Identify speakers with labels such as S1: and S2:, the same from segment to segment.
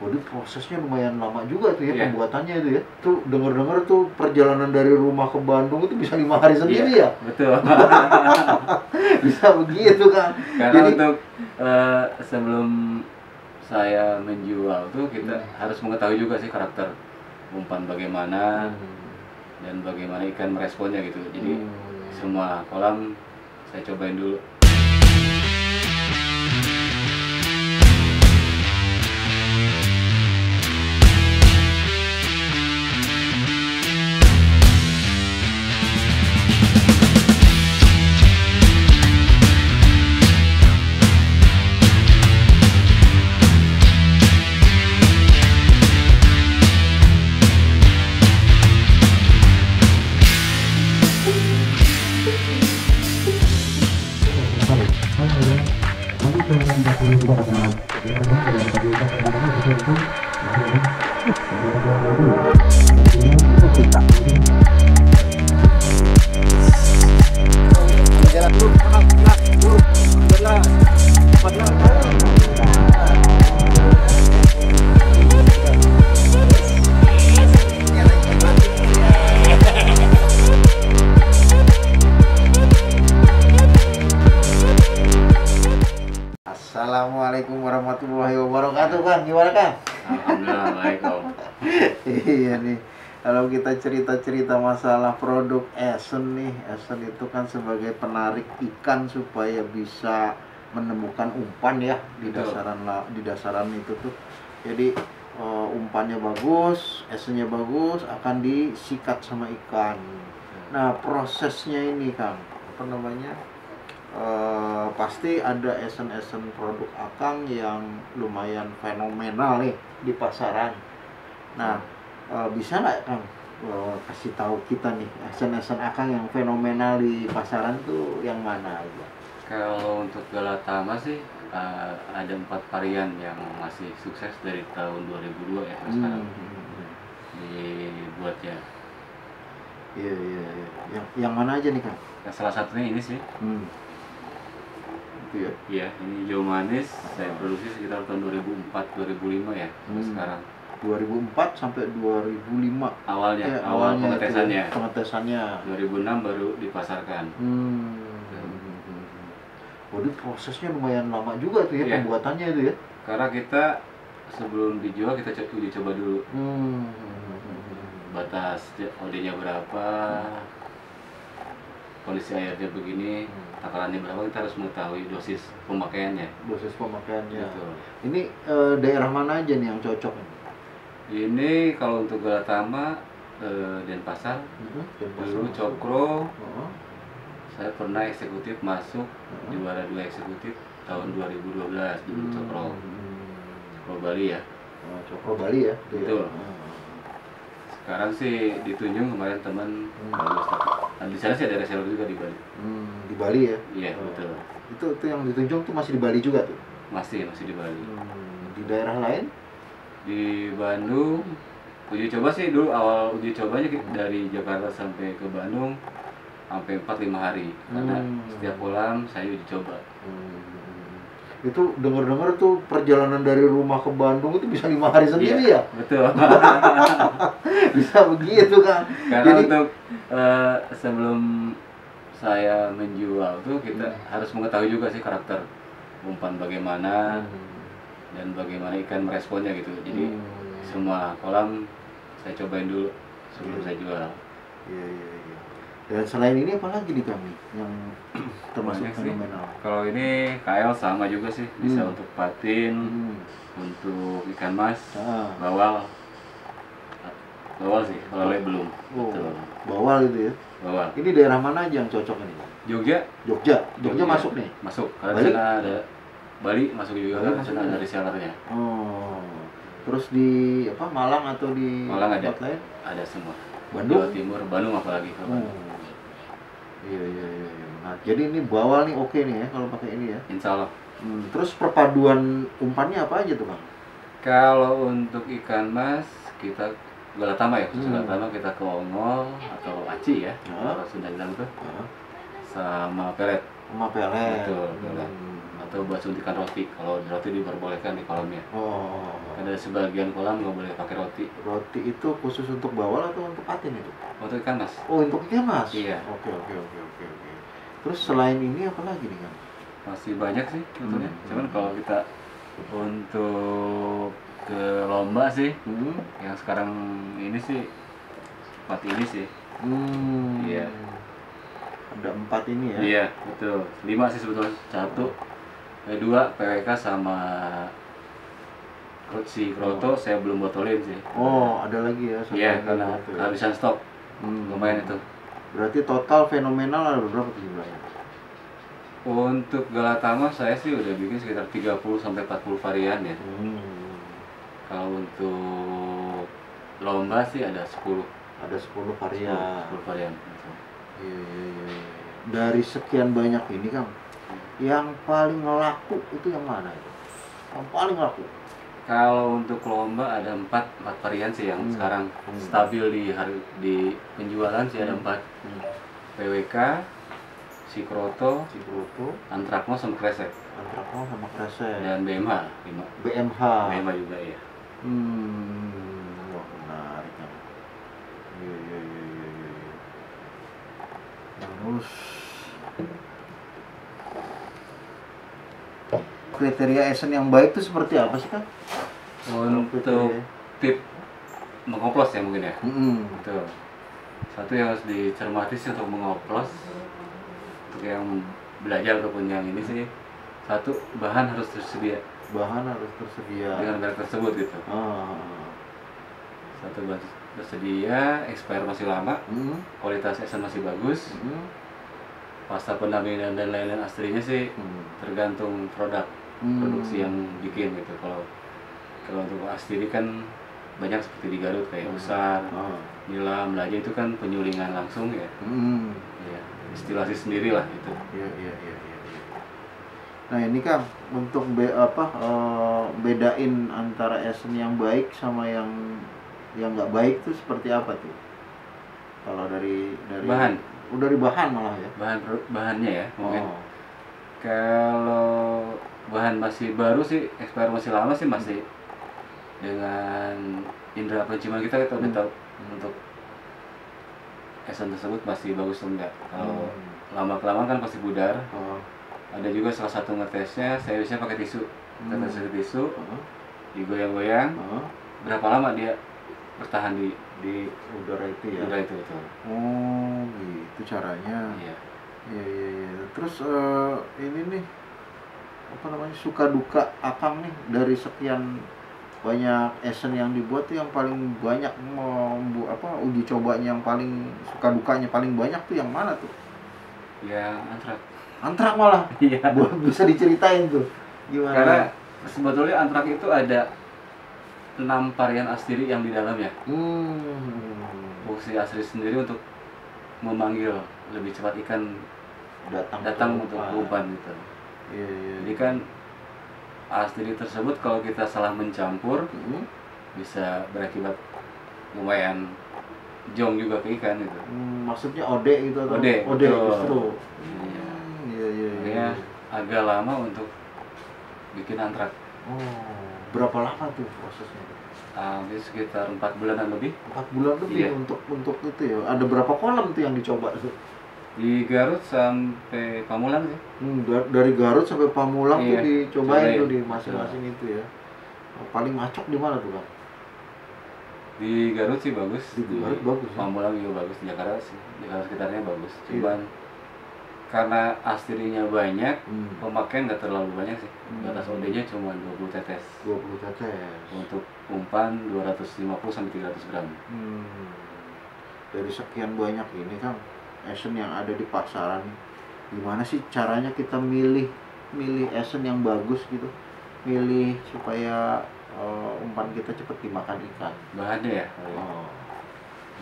S1: Waduh, prosesnya lumayan lama juga tuh ya,
S2: Iya.
S1: pembuatannya itu ya. Tuh denger-denger tuh perjalanan dari rumah ke Bandung itu bisa 5 hari sendiri ya?
S2: Betul.
S1: Bisa begitu kan?
S2: Karena
S1: Jadi
S2: untuk sebelum saya menjual tuh kita harus mengetahui juga sih karakter umpan bagaimana dan bagaimana ikan meresponnya gitu. Jadi semua kolam saya cobain dulu.
S1: Assalamualaikum warahmatullahi wabarakatuh, Kang. Gimana, Kang?
S2: Alhamdulillah baik Om.
S1: Iya nih, kalau kita cerita-cerita masalah produk Esen nih, Esen itu kan sebagai penarik ikan supaya bisa menemukan umpan ya di
S2: Betul.
S1: dasaran itu tuh. Jadi umpannya bagus, Esennya bagus, akan disikat sama ikan. Nah, prosesnya ini, Kang, apa namanya? Pasti ada esen-esen produk Akang yang lumayan fenomenal nih di pasaran. Nah, bisa nggak Kang kasih tahu kita nih esen-esen Akang yang fenomenal di pasaran tuh yang mana aja?
S2: Kalau untuk Galatama sih ada 4 varian yang masih sukses dari tahun 2002 ya sampai sekarang dibuatnya.
S1: Iya. Yang mana aja nih Kang?
S2: Yang salah satunya ini sih.
S1: Itu ya.
S2: Iya, ini Jawa Manis saya produksi sekitar tahun 2004-2005 ya sampai sekarang.
S1: 2004 sampai 2005
S2: Awalnya pengetesannya.
S1: Pengetesannya
S2: 2006 baru dipasarkan.
S1: Waduh, prosesnya lumayan lama juga tuh ya,
S2: Iya.
S1: pembuatannya itu ya.
S2: Karena kita sebelum dijual kita uji coba dulu. Batas OD-nya berapa, kondisi airnya begini, takarannya berapa, kita harus mengetahui dosis pemakaiannya.
S1: Dosis pemakaiannya.
S2: Betul.
S1: Ini daerah mana aja nih yang cocok?
S2: Ini kalau untuk Galatama, Denpasar, dulu Cokro, saya pernah eksekutif masuk juara 2 eksekutif tahun 2012 dulu Cokro Bali ya.
S1: Cokro Bali ya.
S2: Betul. Sekarang sih di Tunjung kemarin teman bagus. Nah, di sana sih ada reseller juga di Bali.
S1: Di Bali ya.
S2: Iya betul.
S1: Itu yang di Tunjung tuh masih di Bali juga tuh.
S2: Masih di Bali.
S1: Di daerah lain?
S2: Di Bandung uji coba sih dulu awal uji cobanya dari Jakarta sampai ke Bandung sampai 4-5 hari karena setiap kolam saya uji coba.
S1: Itu denger-denger tuh perjalanan dari rumah ke Bandung itu bisa 5 hari sendiri ya?
S2: Betul.
S1: Bisa begitu kan?
S2: Karena
S1: Jadi
S2: untuk sebelum saya menjual tuh kita harus mengetahui juga sih karakter umpan bagaimana dan bagaimana ikan meresponnya gitu. Jadi semua kolam saya cobain dulu sebelum saya jual.
S1: Iya. Dan selain ini apa lagi di kami yang termasuk
S2: Banyak sih.
S1: fenomenal?
S2: Kalau ini KL sama juga sih, bisa untuk patin, untuk ikan mas, bawal sih, kalau lele belum. Betul.
S1: Bawal itu ya.
S2: Bawal.
S1: Ini daerah mana aja yang cocok ini?
S2: Jogja
S1: Jogja masuk nih.
S2: masuk. Karena
S1: Bali?
S2: di sana ada Bali masuk juga,
S1: Bali
S2: kan
S1: masuk
S2: di sana
S1: juga.
S2: ada resellernya.
S1: Terus di apa Malang atau di
S2: Malang ada.
S1: tempat lain?
S2: Ada semua.
S1: Bandung?
S2: Jawa Timur, Bandung apalagi kalau Bandung.
S1: Iya. Nah, jadi ini bawal nih oke nih ya kalau pakai ini ya.
S2: Insya Allah.
S1: Terus perpaduan umpannya apa aja tuh Bang?
S2: Kalau untuk ikan mas kita Galatama ya, khusus Galatama kita ke ongol atau aci ya, kalau sudah bilang tuh, sama pelet.
S1: Sama pelet.
S2: Betul, pelet. atau buat suntikan roti. Kalau roti diperbolehkan di kolamnya.
S1: Oh.
S2: Ada sebagian kolam nggak boleh pakai roti.
S1: Roti itu khusus untuk bawal atau untuk patin itu?
S2: Untuk ikan mas.
S1: Oh, untuk ikan mas?
S2: Iya.
S1: Oke. Terus selain ini apa lagi nih kan?
S2: Masih banyak sih tentunya. Cuman kalau kita untuk ke lomba sih, yang sekarang ini sih 4 ini sih. Iya.
S1: Ada 4 ini ya?
S2: Iya, betul. 5 sih sebetulnya. 1, 2 PWK sama si Kroto saya belum botolin sih.
S1: Oh, ada lagi ya?
S2: Iya, karena kehabisan stok. Lumayan itu.
S1: Berarti total fenomenal ada berapa tuh jumlahnya?
S2: Untuk Galatama saya sih udah bikin sekitar 30-40 varian ya. Kalau untuk lomba sih ada 10.
S1: Ada 10 varian.
S2: 10 varian.
S1: Iya. Dari sekian banyak ini Kang, yang paling laku itu yang mana itu? Yang paling laku?
S2: Kalau untuk lomba ada 4 varian sih yang sekarang stabil di penjualan sih ada 4. PWK, si Kroto, Antrakmo sama Kresek. Dan BMH 5.
S1: BMH
S2: juga ya.
S1: Wah, menarik kan. Iya. Terus kriteria esen yang baik itu seperti apa sih Kang?
S2: Untuk tip mengoplos ya mungkin ya. Betul. Satu yang harus dicermati sih untuk mengoplos, untuk yang belajar ataupun yang ini sih, satu bahan harus tersedia. Dengan merek tersebut gitu. Satu bahan tersedia, expire masih lama, kualitas esen masih bagus, pasta pendampingan dan lain-lain aslinya sih tergantung produksi yang bikin gitu. Kalau untuk asli kan banyak seperti di Garut kayak Usar, Nilam, Laja itu kan penyulingan langsung ya. Ya, distilasi sendiri lah itu.
S1: Iya. Nah ini Kang, untuk bedain antara esen yang baik sama yang nggak baik itu seperti apa tuh? Kalau dari
S2: bahan?
S1: Dari bahan malah ya?
S2: Bahannya ya mungkin. Kalau bahan masih baru sih, expire masih lama sih masih dengan indera penciuman kita udah tahu untuk esen tersebut masih bagus atau enggak. Kalau lama-kelamaan kan pasti pudar. Ada juga salah satu ngetesnya, saya biasanya pakai tisu. Kita tisu, digoyang-goyang. Berapa lama dia bertahan di
S1: udara itu ya?
S2: Udara itu betul.
S1: Oh, gitu caranya.
S2: Iya.
S1: Terus ini nih suka duka Akang nih dari sekian banyak esen yang dibuat tuh yang paling banyak uji cobanya yang paling suka dukanya paling banyak tuh yang mana tuh?
S2: Yang
S1: Antrak malah.
S2: Iya.
S1: Bisa diceritain tuh gimana?
S2: Karena sebetulnya antrak itu ada 6 varian asli yang di dalamnya. Fungsi asli sendiri untuk memanggil lebih cepat ikan datang untuk umpan gitu.
S1: Iya.
S2: Jadi kan asli tersebut kalau kita salah mencampur bisa berakibat lumayan jong juga ke ikan gitu.
S1: Maksudnya ode gitu atau?
S2: Ode
S1: justru.
S2: Iya. Agak lama untuk bikin antrak.
S1: Berapa lama tuh prosesnya?
S2: Habis sekitar 4 bulanan lebih.
S1: 4 bulan lebih. Iya. Untuk itu ya. Ada berapa kolam tuh yang dicoba tuh?
S2: Di Garut sampai Pamulang sih.
S1: Dari Garut sampai Pamulang tuh dicobain tuh di masing-masing itu ya. Paling macok di mana tuh Kang?
S2: Di Garut sih bagus.
S1: Di Garut bagus.
S2: Pamulang juga bagus. Di Jakarta sih. Di Jakarta sekitarnya bagus. Cuman karena aslinya banyak, pemakaian nggak terlalu banyak sih. Batas OD-nya cuma 20 tetes.
S1: 20 tetes.
S2: Untuk umpan 250 sampai 300 gram.
S1: Dari sekian banyak ini Kang, esen yang ada di pasaran, gimana sih caranya kita milih esen yang bagus gitu, milih supaya umpan kita cepat dimakan ikan?
S2: Bahannya ya?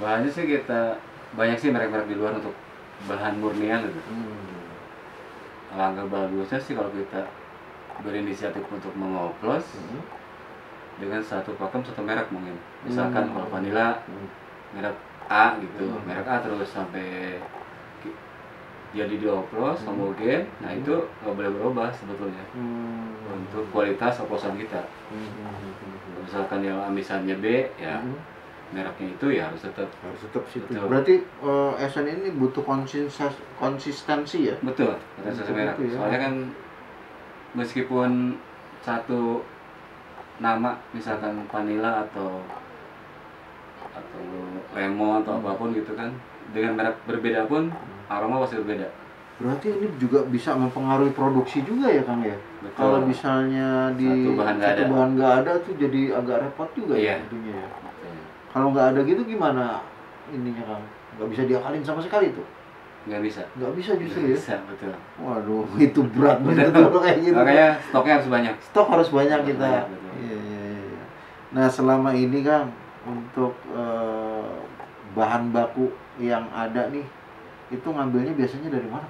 S2: Bahannya sih kita banyak sih merek-merek di luar untuk bahan murnian gitu. Alangkah bagusnya sih kalau kita berinisiatif untuk mengoplos dengan satu pakem satu merek mungkin. Misalkan kalau vanila merek A gitu, merek A terus sampai jadi dioplos, homogen. Nah itu nggak boleh berubah sebetulnya untuk kualitas oplosan kita. Misalkan yang amisannya B, ya mereknya itu ya harus tetap
S1: situ. Berarti Esen ini butuh konsistensi ya?
S2: Betul, konsistensi merek. Ya? Soalnya kan meskipun satu nama, misalkan vanilla atau lemon atau apapun gitu kan, dengan merek berbeda pun aroma pasti berbeda.
S1: Berarti ini juga bisa mempengaruhi produksi juga ya Kang ya?
S2: Betul.
S1: Kalau misalnya di
S2: satu bahan
S1: nggak ada tuh jadi agak repot juga ya tentunya ya. Kalau nggak ada gitu gimana ininya Kang? Nggak bisa diakalin sama sekali tuh?
S2: Nggak bisa.
S1: Nggak bisa justru
S2: nggak
S1: ya?
S2: Bisa, betul.
S1: Waduh, itu berat banget kalau kayak gitu.
S2: Makanya stoknya harus banyak.
S1: Stok harus banyak kita.
S2: Iya.
S1: Nah selama ini Kang, untuk bahan baku yang ada nih, itu ngambilnya biasanya dari mana?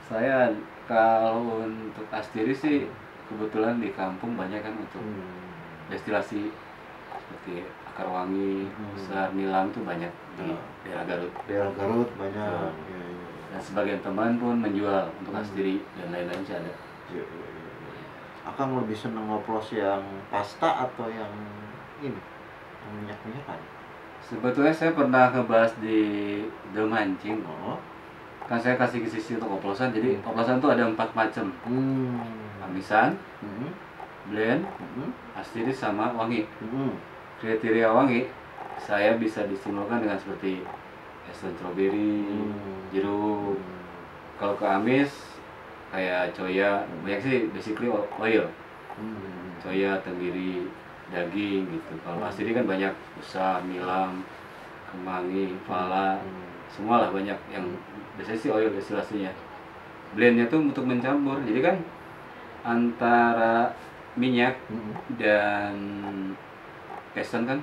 S2: Saya kalau untuk Astiri sih kebetulan di kampung banyak kan untuk destilasi seperti akar wangi, besar, nilam itu banyak di daerah Garut.
S1: Daerah Garut banyak.
S2: Dan sebagian teman pun menjual untuk Astiri dan lain-lain sih ada.
S1: Akang lebih seneng ngoplos yang pasta atau yang ini, yang minyak-minyakan?
S2: Sebetulnya saya pernah ngebahas di The Mancing. Kan saya kasih sisi untuk oplosan, jadi oplosan itu ada 4 macam. Amisan, blend, Astiri sama wangi. Kriteria wangi saya bisa disimpulkan dengan seperti esen strawberry, jeruk. Kalau ke amis kayak coya, banyak sih basically oil. Coya, tenggiri, daging gitu. Kalau Astiri kan banyak usaha, nilam, kemangi, pala, semua lah banyak yang biasanya sih oil destilasinya. Blendnya tuh untuk mencampur, jadi kan antara minyak dan esen kan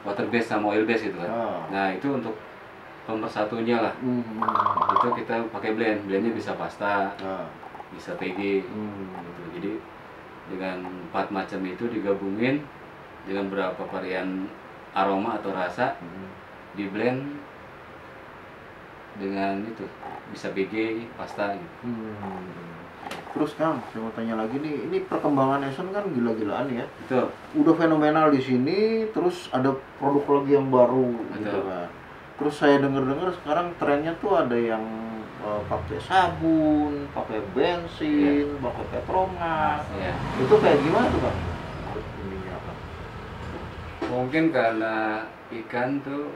S2: water base sama oil base gitu kan. Nah itu untuk pemersatunya lah. Itu kita pakai blendnya bisa pasta, bisa PG gitu. Jadi dengan 4 macam itu digabungin dengan berapa varian aroma atau rasa, di blend dengan itu bisa PG, pasta gitu.
S1: Terus Kang, saya mau tanya lagi nih, ini perkembangan Esen kan gila-gilaan ya.
S2: Betul.
S1: Udah fenomenal di sini, terus ada produk lagi yang baru.
S2: Betul.
S1: Gitu kan. Terus saya dengar sekarang trennya tuh ada yang pakai sabun, pakai bensin, pakai petromas. Itu kayak gimana tuh Kang? Ininya apa?
S2: Mungkin karena ikan tuh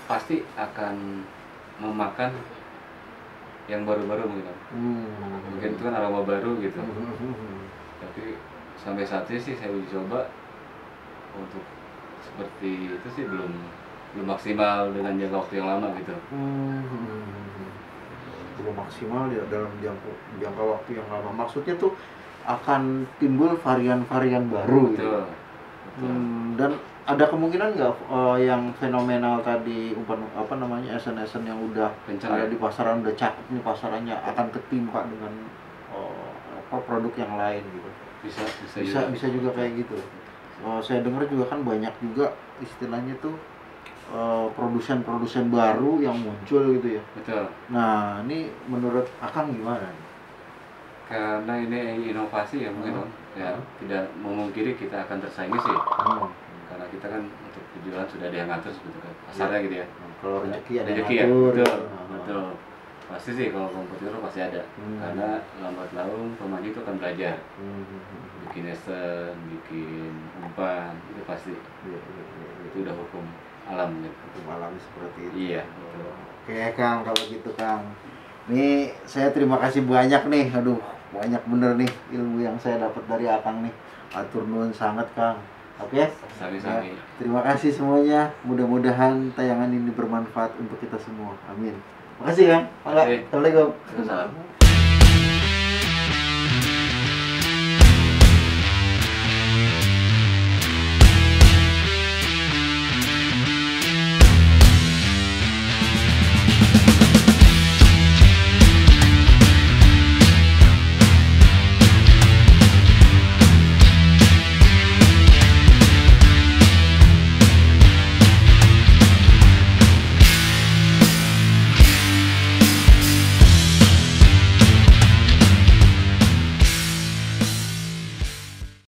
S2: pasti akan memakan yang baru-baru mungkin itu kan aroma baru gitu. Tapi sampai saat ini sih saya uji coba untuk seperti itu sih belum maksimal dengan jangka waktu yang lama gitu.
S1: Belum maksimal ya dalam jangka waktu yang lama. Maksudnya tuh akan timbul varian-varian baru.
S2: Betul.
S1: Gitu. Dan ada kemungkinan nggak yang fenomenal tadi esen-esen yang udah
S2: kencang
S1: ada
S2: ya?
S1: Di pasaran udah cakep nih pasarannya akan ketimpa dengan produk yang lain gitu. Bisa juga kayak gitu. Saya dengar juga kan banyak juga istilahnya tuh produsen baru yang muncul gitu ya.
S2: Betul.
S1: Nah ini menurut Akang gimana?
S2: Karena ini inovasi ya mungkin ya tidak memungkiri kita akan tersaingi sih. Karena kita kan untuk penjualan sudah ada yang ngatur gitu kan pasarnya gitu ya.
S1: Kalau rezeki ada
S2: yang ngatur. Betul. Pasti sih kalau kompetitor pasti ada. Karena lambat laun pemain itu akan belajar. Bikin esen, bikin umpan, itu pasti. Itu udah hukum alam gitu.
S1: Hukum alam seperti itu.
S2: Iya.
S1: Oke Kang, kalau gitu Kang. Nih saya terima kasih banyak nih. Aduh, banyak bener nih ilmu yang saya dapat dari Akang nih. Atur nuhun sangat Kang. Oke,
S2: Sami-sami.
S1: Terima kasih semuanya. Mudah-mudahan tayangan ini bermanfaat untuk kita semua. Amin. Makasih Kang. Assalamualaikum.
S2: Salam.